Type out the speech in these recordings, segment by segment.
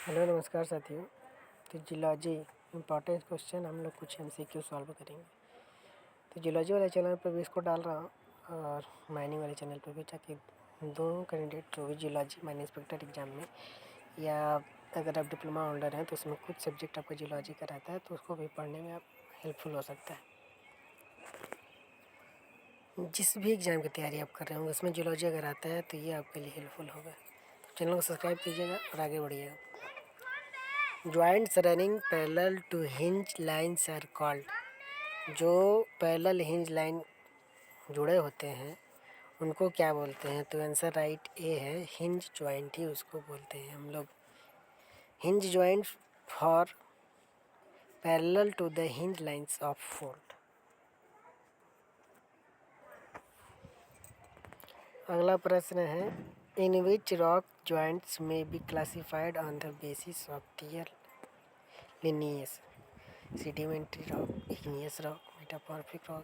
Hello नमस्कार साथियों। तो जियोलॉजी इम्पॉर्टेंट क्वेश्चन हम लोग कुछ एमसीक्यू सॉल्व करेंगे। तो जियोलॉजी वाले चैनल पर भी इसको डाल रहा हूँ और माइनिंग वाले चैनल पर भी, ताकि दोनों कैंडिडेट जो भी जियोलॉजी माइनिंग इंस्पेक्टर एग्जाम में, या अगर आप डिप्लोमा होल्डर हैं तो उसमें कुछ सब्जेक्ट आपका जियोलॉजी का रहता है तो उसको भी पढ़ने में आप हेल्पफुल हो सकता है। जिस भी एग्ज़ाम की तैयारी आप कर रहे होंगे उसमें जियोलॉजी अगर आता है तो ये आपके लिए हेल्पफुल होगा। तो चैनल को सब्सक्राइब कीजिएगा और आगे बढ़िएगा। Joints running parallel to hinge lines are called। जो पैरेलल हिंज लाइन जुड़े होते हैं उनको क्या बोलते हैं? तो आंसर राइट ए है, हिंज जॉइंट ही उसको बोलते हैं हम लोग। Hinge joint for parallel to the hinge lines of fold. अगला प्रश्न है, इन विच रॉक जॉइंट्स में be classified on the basis of tear linear? Sedimentary rock, igneous rock, metamorphic rock,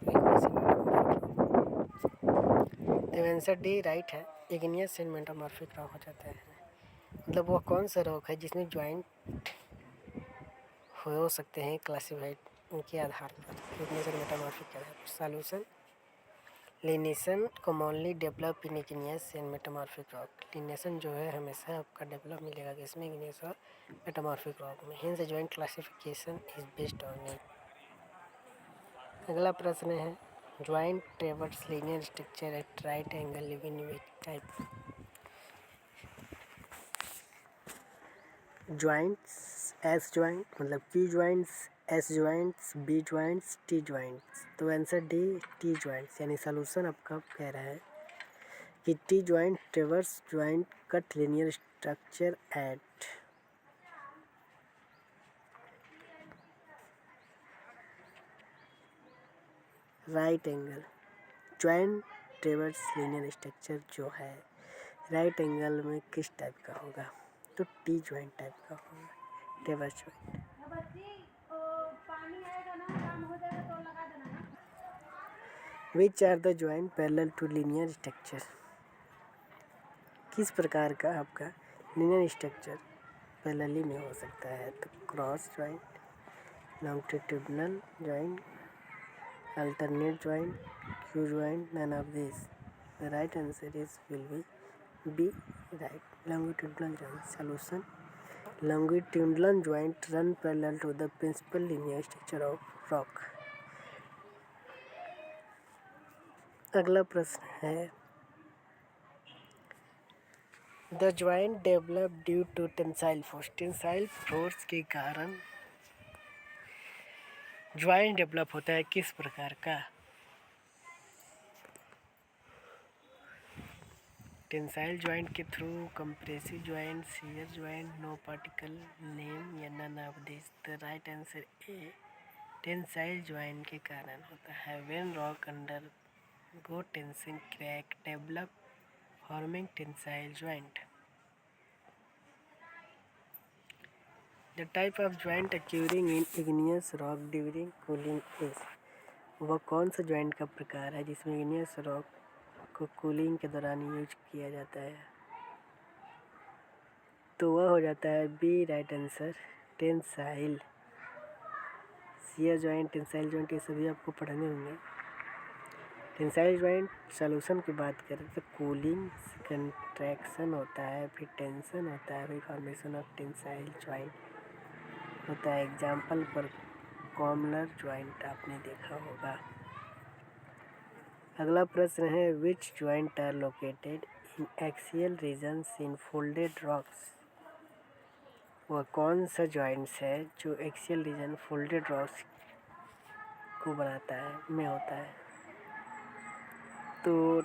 तो आंसर डी राइट है, igneous and metamorphic rock हो जाता है। मतलब वो कौन सा रॉक है जिसमें ज्वाइंट हो सकते हैं क्लासिफाइड उनके आधार पर, इग्नियस एंड मेटामॉर्फिक के आधार पर। Solution, lineation commonly develop in igneous and metamorphic rock. Lineation जो है हमेशा आपका डेवलप मिलेगा किसमें? इग्नियस और मेटामॉर्फिक रॉक में। Hence joint classification is based on it. अगला प्रश्न है, joint traverse linear structure at right angle living which type? Joints, S joint मतलब P joints, S joints, B joints, T joints. तो answer D T joints, यानी solution आपका कह रहा है कि T joint ट्रेवर्स joint cut linear structure at right angle. Joint traverse linear structure जो है राइट एंगल में किस टाइप का होगा? तो टी ज्वाइंट टाइप का होगा, traverse joint. Which are the joint parallel to linear structure? किस प्रकार का आपका लीनियर स्ट्रक्चर पैरेलली में हो सकता है? तो cross joint, longitudinal joint, alternate joint, Q joint, none of these. The right answer will be B, right, longitudinal joint. Solution, longitudinal joint run parallel to the principal linear structure of rock. अगला प्रश्न है, the joint develop due to tensile force. Tensile force के कारण joint develop होता है किस प्रकार का? टेंसाइल ज्वाइंट के थ्रू, compressive joint, shear joint, no particle name या none of this. The right answer A, tensile joint के कारण होता है। When rock undergo tensing crack develop forming tensile joint. The type of joint occurring in igneous rock during cooling is. वह कौन सा joint का प्रकार है जिसमें इग्नियस रॉक को कूलिंग के दौरान यूज किया जाता है? तो वह हो जाता है B, right answer, tensile. Shear joint, tensile joint, ये सभी आपको पढ़ने होंगे। टेंसाइल ज्वाइंट सॉल्यूशन की बात करें तो कूलिंग, कंट्रैक्शन होता है, फिर टेंशन होता है, फिर फॉर्मेशन ऑफ टेंसाइल ज्वाइंट होता है। एग्जाम्पल पर कॉमलर ज्वाइंट आपने देखा होगा। अगला प्रश्न है, which joint are located in axial regions in folded rocks? वह कौन सा ज्वाइंट्स है जो एक्सियल रीजन फोल्डेड रॉक्स को बनाता है में होता है? तो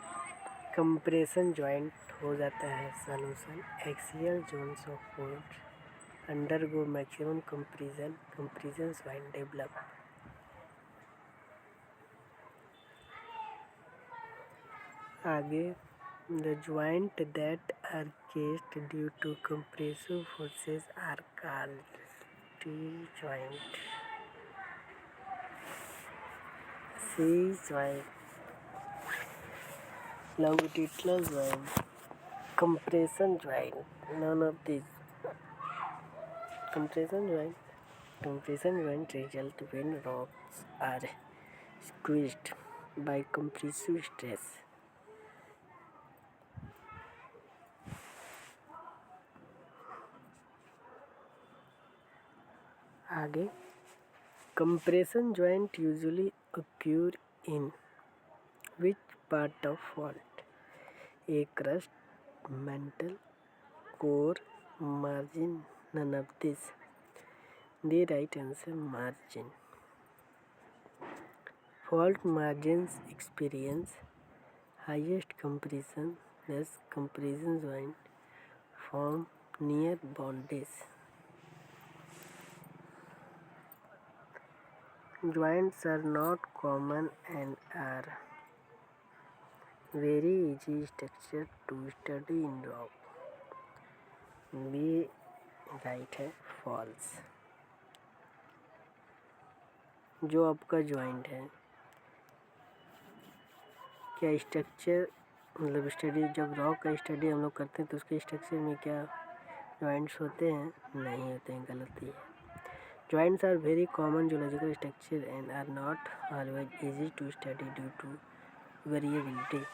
कंप्रेशन ज्वाइंट हो जाता है solution. Axial zones of fold undergo maximum compression, compression joint develop. आगे, the joint that are caused due to compressive forces are called T joint, C joint, longitudinal joint, compression joint, none of these. Compression joint result when rocks are squeezed by compressive stress. आगे, compression joint usually occur in which part of fault? A crust, mantle, core, margin, none of this. The right answer, margin. Fault margins experience highest compression, thus compression joint form near boundaries. Joints are not common and are very easy structure to study in rock. B right है, false. जो आपका joint है, क्या structure मतलब study, जब rock का study हम लोग करते हैं तो उसके स्ट्रक्चर में क्या ज्वाइंट्स होते हैं? नहीं होते हैं, गलती है। Joints are very common geological structure and are not always easy to study due to variability.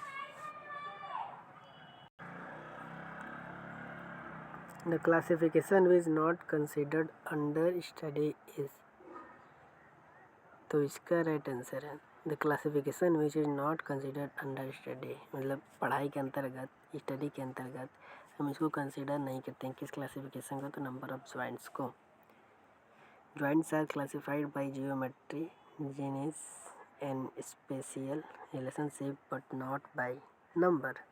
The classification which not considered under study is, तो इसका राइट आंसर है the classification which is not considered under study, मतलब पढ़ाई के अंतर्गत, study के अंतर्गत हम इसको कंसिडर नहीं करते हैं। किस क्लासिफिकेशन को? तो नंबर ऑफ ज्वाइंट्स को। Joints are classified by geometry, genesis and spatial relationship but not by number.